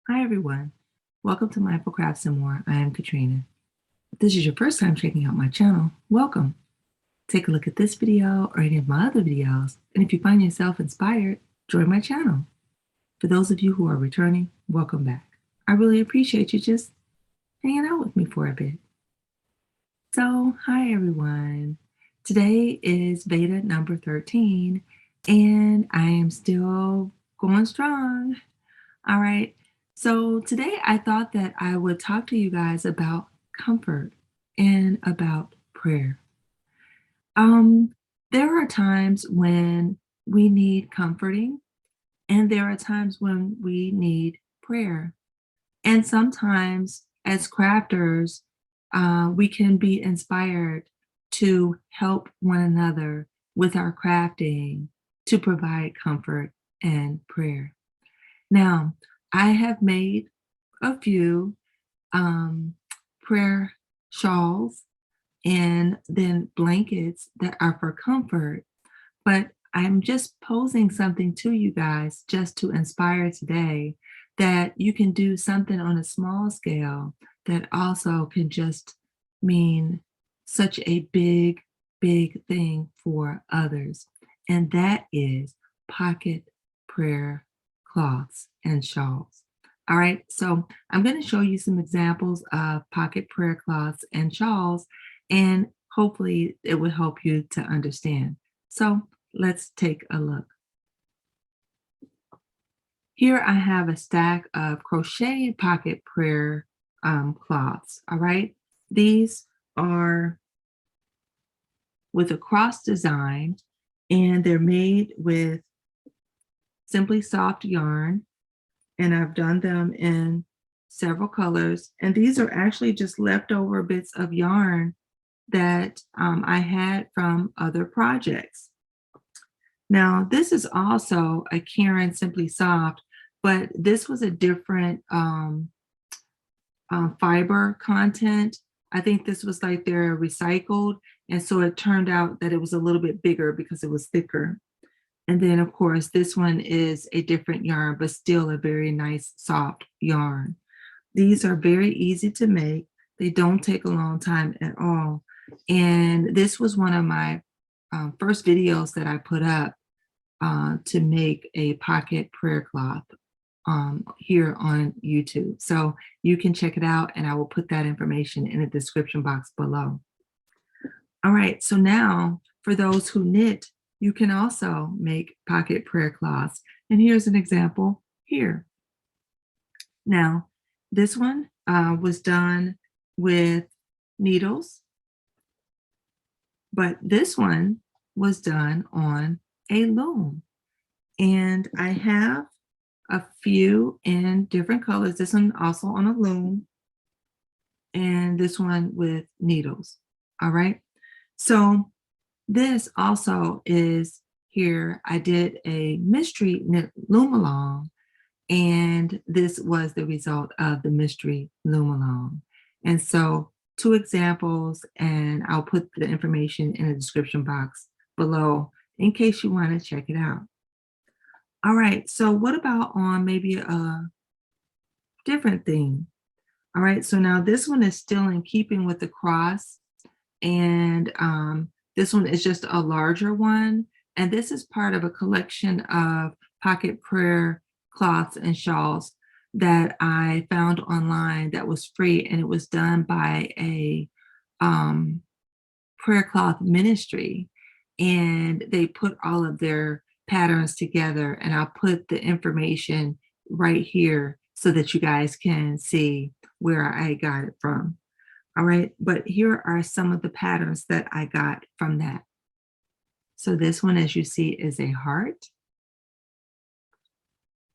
Hi everyone, welcome to Mindful Crafts and More. I am Katrina. If this is your first time checking out my channel, welcome. Take a look at this video or any of my other videos, and if you find yourself inspired, join my channel. For those of you who are returning, welcome back. I really appreciate you just hanging out with me for a bit. So, hi everyone. Today is VEDA number 13, and I am still going strong. All right. So today I thought that I would talk to you guys about comfort and about prayer. Um, there are times when we need comforting, and there are times when we need prayer. And sometimes, as crafters, we can be inspired to help one another with our crafting to provide comfort and prayer. Now, I have made a few um, prayer shawls and then blankets that are for comfort, but I'm just posing something to you guys just to inspire today that you can do something on a small scale that also can just mean such a big, big thing for others. And that is pocket prayer cloths and shawls. All right, so I'm going to show you some examples of pocket prayer cloths and shawls, and hopefully it will help you to understand. So let's take a look. Here I have a stack of crochet pocket prayer cloths. All right, these are with a cross design, and they're made with Simply Soft yarn, and I've done them in several colors. And these are actually just leftover bits of yarn that I had from other projects. Now, this is also a Karen Simply Soft, but this was a different fiber content. I think this was like they're recycled. And so it turned out that it was a little bit bigger because it was thicker. And then, of course, this one is a different yarn, but still a very nice, soft yarn. These are very easy to make. They don't take a long time at all. And this was one of my first videos that I put up to make a pocket prayer cloth here on YouTube. So you can check it out, and I will put that information in the description box below. All right, so now for those who knit, you can also make pocket prayer cloths. And here's an example here. Now, this one was done with needles, but this one was done on a loom. And I have a few in different colors. This one also on a loom, and this one with needles. All right. So this also is here. I did a mystery knit loom along, and this was the result of the mystery loom along. And so 2 examples, and I'll put the information in the description box below in case you want to check it out. All right, so what about on maybe a different theme? All right, so now this one is still in keeping with the cross, and this one is just a larger one. And this is part of a collection of pocket prayer cloths and shawls that I found online that was free, and it was done by a prayer cloth ministry. And they put all of their patterns together, and I'll put the information right here so that you guys can see where I got it from. All right, but here are some of the patterns that I got from that. So this one, as you see, is a heart.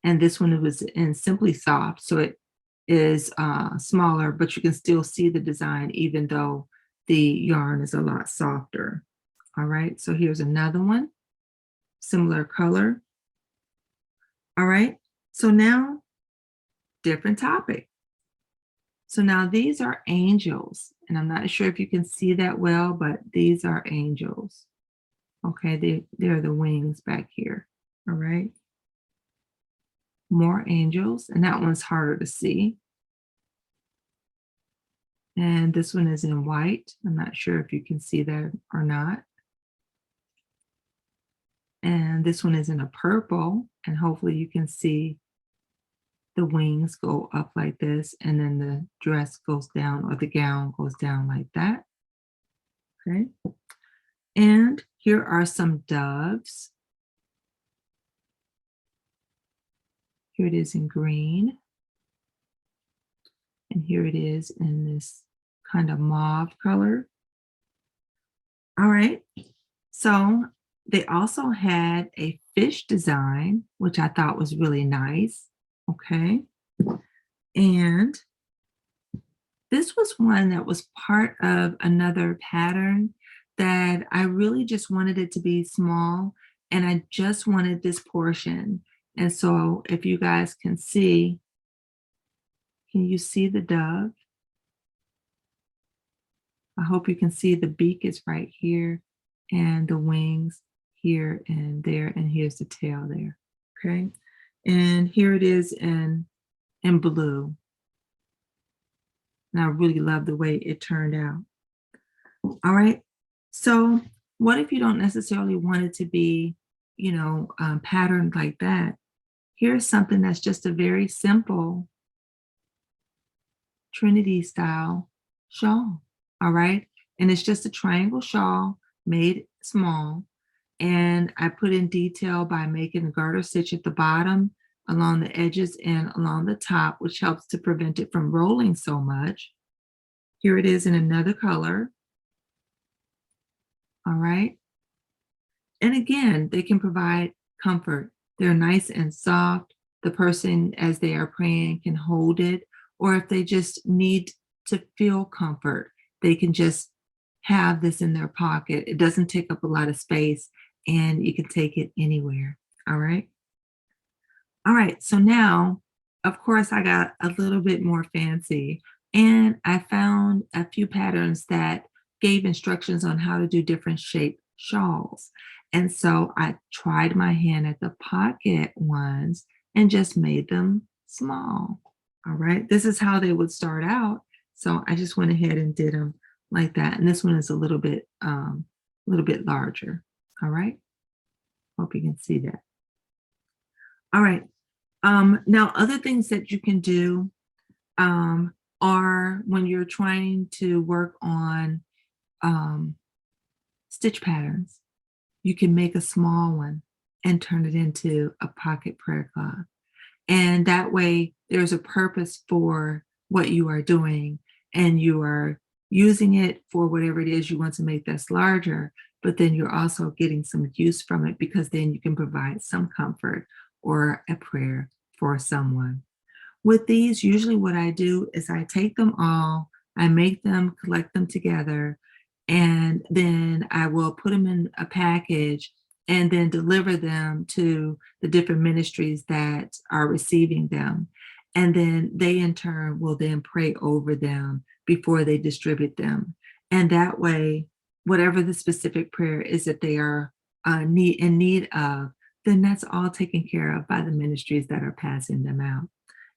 And this one was in Simply Soft, so it is smaller, but you can still see the design even though the yarn is a lot softer. All right, so here's another one, similar color. All right, so now different topic. So now these are angels, and I'm not sure if you can see that well, but these are angels. Okay, they're the wings back here. All right. more angels, and that one's harder to see. And this one is in white. I'm not sure if you can see that or not. And this one is in a purple, and hopefully you can see the wings go up like this, and then the dress goes down, or the gown goes down like that. Okay. And here are some doves. Here it is in green. And here it is in this kind of mauve color. All right. So they also had a fish design, which I thought was really nice. Okay. And this was one that was part of another pattern that I really just wanted it to be small, and I just wanted this portion. And so if you guys can see, can you see the dove? I hope you can see the beak is right here and the wings here and there, and here's the tail there. Okay. And here it is in blue. And I really love the way it turned out. All right. So what if you don't necessarily want it to be, patterned like that? Here's something that's just a very simple Trinity style shawl. All right. And it's just a triangle shawl made small. And I put in detail by making a garter stitch at the bottom, along the edges, and along the top, which helps to prevent it from rolling so much. Here it is in another color. All right. And again, they can provide comfort. They're nice and soft. The person, as they are praying, can hold it. Or if they just need to feel comfort, they can just have this in their pocket. It doesn't take up a lot of space, and you can take it anywhere. All right. All right. So now, of course, I got a little bit more fancy, and I found a few patterns that gave instructions on how to do different shaped shawls. And so I tried my hand at the pocket ones and just made them small. All right. This is how they would start out. So I just went ahead and did them like that. And this one is a little bit larger. All right. Hope you can see that. All right. Now, other things that you can do are when you're trying to work on stitch patterns, you can make a small one and turn it into a pocket prayer cloth. And that way, there's a purpose for what you are doing, and you are using it for whatever it is you want to make that's larger, but then you're also getting some use from it, because then you can provide some comfort or a prayer for someone. With these, usually what I do is I take them all, I make them, collect them together, and then I will put them in a package and then deliver them to the different ministries that are receiving them. And then they in turn will then pray over them before they distribute them. And that way, whatever the specific prayer is that they are in need of, then that's all taken care of by the ministries that are passing them out.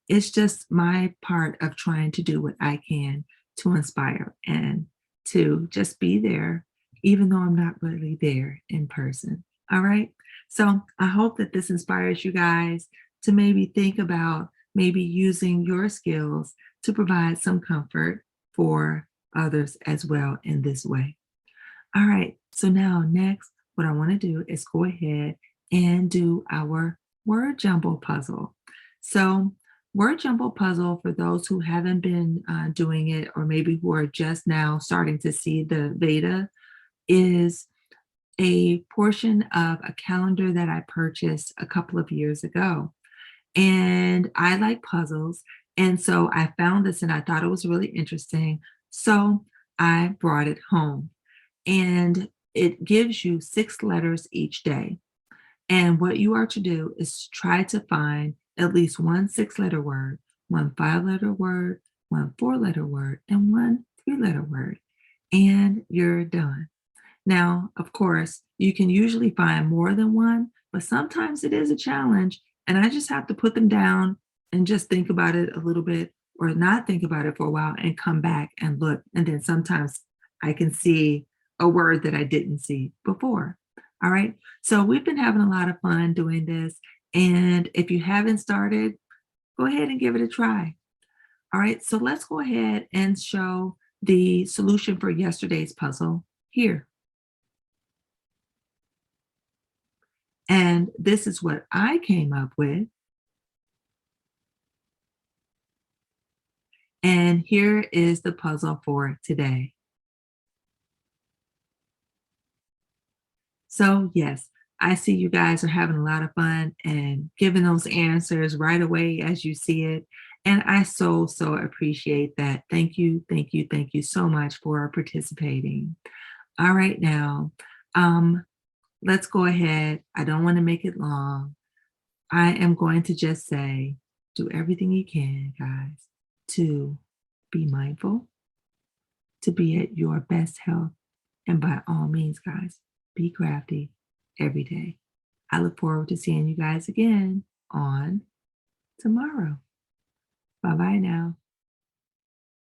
It's just my part of trying to do what I can to inspire and to just be there, even though I'm not really there in person. All right. So I hope that this inspires you guys to maybe think about maybe using your skills to provide some comfort for others as well in this way. All right. So now next, what I want to do is go ahead and do our word jumble puzzle. So word jumble puzzle, for those who haven't been doing it, or maybe who are just now starting to see the VEDA, is a portion of a calendar that I purchased a couple of years ago. And I like puzzles. And so I found this and I thought it was really interesting. So I brought it home. And it gives you 6 letters each day. And what you are to do is try to find at least one 6-letter word, one 5-letter word, one 4-letter word, and one 3-letter word. And you're done. Now, of course, you can usually find more than one, but sometimes it is a challenge And I just have to put them down and just think about it a little bit or not think about it for a while and come back and look. And then sometimes I can see a word that I didn't see before. All right. So we've been having a lot of fun doing this. And if you haven't started, go ahead and give it a try. All right. So let's go ahead and show the solution for yesterday's puzzle here. And this is what I came up with. And here is the puzzle for today. So, yes, I see you guys are having a lot of fun and giving those answers right away as you see it. And I so appreciate that. Thank you, thank you, thank you so much for participating. All right, now, um, let's go ahead. I don't want to make it long. I am going to just say, do everything you can, guys, to be mindful, to be at your best health. And by all means, guys, be crafty every day. I look forward to seeing you guys again on tomorrow. Bye bye now.